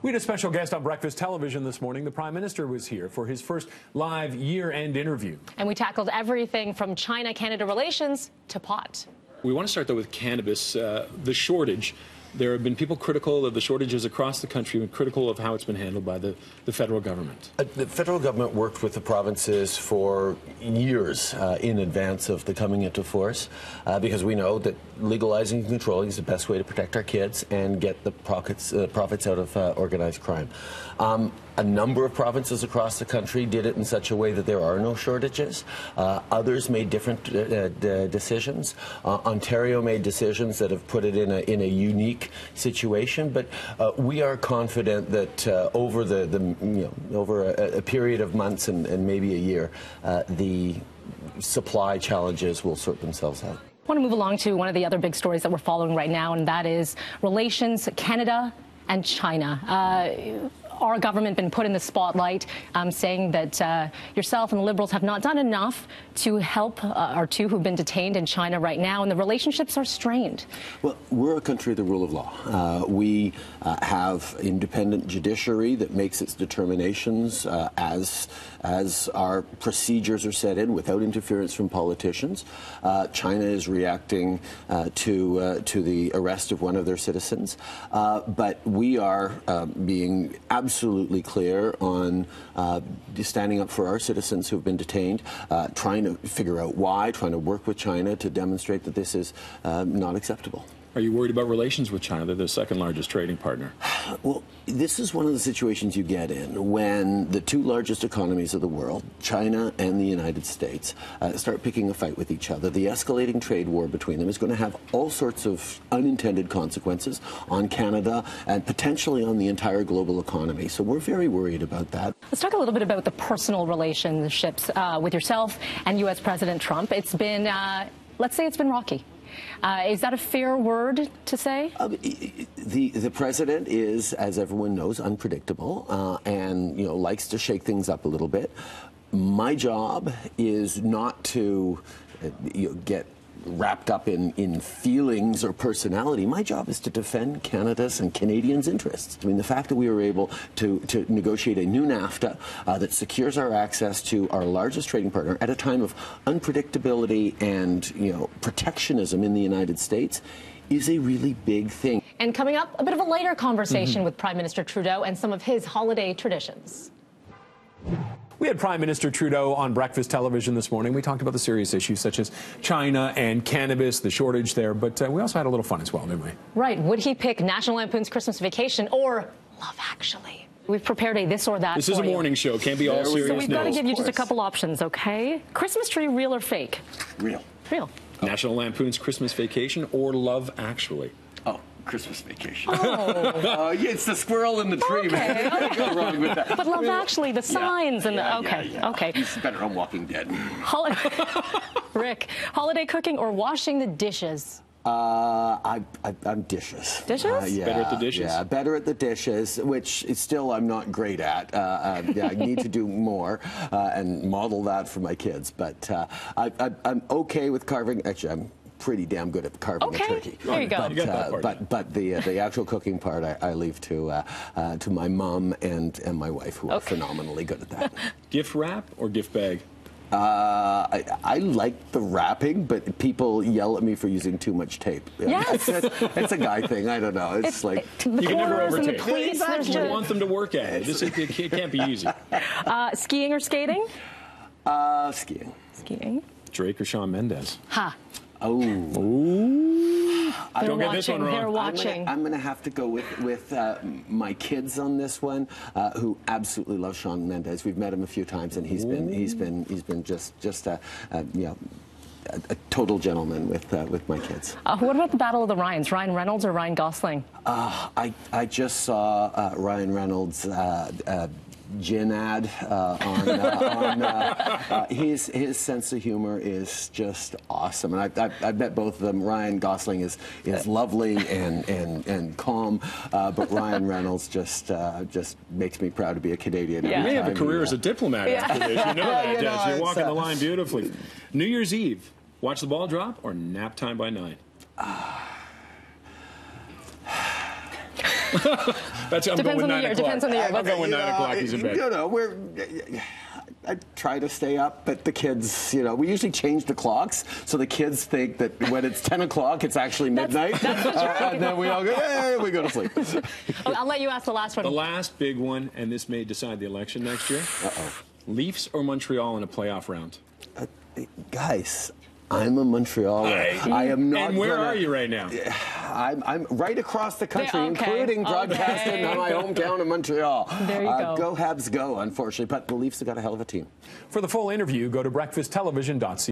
We had a special guest on Breakfast Television this morning. The Prime Minister was here for his first live year-end interview. And we tackled everything from China-Canada relations to pot. We want to start, though, with cannabis, the shortage. There have been people critical of the shortages across the country and critical of how it's been handled by the federal government. The federal government worked with the provinces for years in advance of the coming into force because we know that legalizing and controlling is the best way to protect our kids and get the profits out of organized crime. A number of provinces across the country did it in such a way that there are no shortages. Others made different decisions. Ontario made decisions that have put it in a unique situation. But we are confident that over over a period of months and maybe a year, the supply challenges will sort themselves out. I want to move along to one of the other big stories that we're following right now, and that is relations Canada and China. Our government been put in the spotlight, saying that yourself and the Liberals have not done enough to help our two who've been detained in China right now, and the relationships are strained. Well, we're a country of the rule of law. We have independent judiciary that makes its determinations as our procedures are set in without interference from politicians. China is reacting to the arrest of one of their citizens, but we are being absolutely clear on standing up for our citizens who have been detained, trying to figure out why, trying to work with China to demonstrate that this is not acceptable. Are you worried about relations with China? They're the second largest trading partner. Well, this is one of the situations you get in when the two largest economies of the world, China and the United States, start picking a fight with each other. The escalating trade war between them is going to have all sorts of unintended consequences on Canada and potentially on the entire global economy. So we're very worried about that. Let's talk a little bit about the personal relationships with yourself and U.S. President Trump. It's been, let's say it's been rocky. Is that a fair word to say? The president is, as everyone knows, unpredictable and likes to shake things up a little bit. My job is not to get wrapped up in feelings or personality. My job is to defend Canada's and Canadians' interests. I mean, the fact that we were able to negotiate a new NAFTA that secures our access to our largest trading partner at a time of unpredictability and, protectionism in the United States is a really big thing. And coming up, a bit of a lighter conversation with Prime Minister Trudeau and some of his holiday traditions. We had Prime Minister Trudeau on Breakfast Television this morning. We talked about the serious issues such as China and cannabis, the shortage there, but we also had a little fun as well, didn't we? Right. Would he pick National Lampoon's Christmas Vacation or Love Actually? We've prepared a this or that. This is a morning show. Can't be all serious. So we've got to give you just a couple options, okay? Christmas tree, real or fake? Real. Real. National Lampoon's Christmas Vacation or Love Actually? Oh. Christmas Vacation. Oh, yeah, it's the squirrel in the tree. Okay. Man. Go wrong with that. But Love Actually, the signs and the okay. He's better on Walking Dead. Rick, holiday cooking or washing the dishes? I'm dishes. Dishes? Yeah, better at the dishes? Yeah, better at the dishes, which is still I'm not great at. I need to do more and model that for my kids. But I'm okay with carving. Actually, I'm pretty damn good at carving a turkey. There you go. But the actual cooking part I leave to my mom and my wife, who are phenomenally good at that. Gift wrap or gift bag? I like the wrapping, but people yell at me for using too much tape. Yes. It's a guy thing. I don't know. It's like the you can never overtake. Exactly. You want them to work at it. It can't be easy. Skiing or skating? Skiing. Skiing. Drake or Shawn Mendes? Ha. Oh. Ooh. Don't get this one wrong. They're watching. I'm going to have to go with my kids on this one, who absolutely love Shawn Mendes. We've met him a few times, and he's been just a total gentleman with my kids. What about the Battle of the Ryans? Ryan Reynolds or Ryan Gosling? I just saw Ryan Reynolds. Gin ad on his sense of humor is just awesome, and I bet both of them. Ryan Gosling is lovely and calm, but Ryan Reynolds just makes me proud to be a Canadian. You may have a career as a diplomat after this. You know that, Des. You're walking the line beautifully. New Year's Eve, watch the ball drop or nap time by 9? I'm Depends going on the 9 year. o'clock. Depends on the year. I'm going 9 o'clock. He's in bed. You know, I try to stay up, but the kids, you know, we usually change the clocks so the kids think that when it's 10 o'clock, it's actually midnight. And then we all go, hey, we go to sleep. I'll let you ask the last one. The last big one, and this may decide the election next year. Leafs or Montreal in a playoff round? Guys, I'm a Montrealer. I am not. And where are you right now? I'm right across the country, Okay. including broadcasting in my hometown of Montreal. There you go. Go Habs, go, unfortunately. But the Leafs have got a hell of a team. For the full interview, go to breakfasttelevision.ca.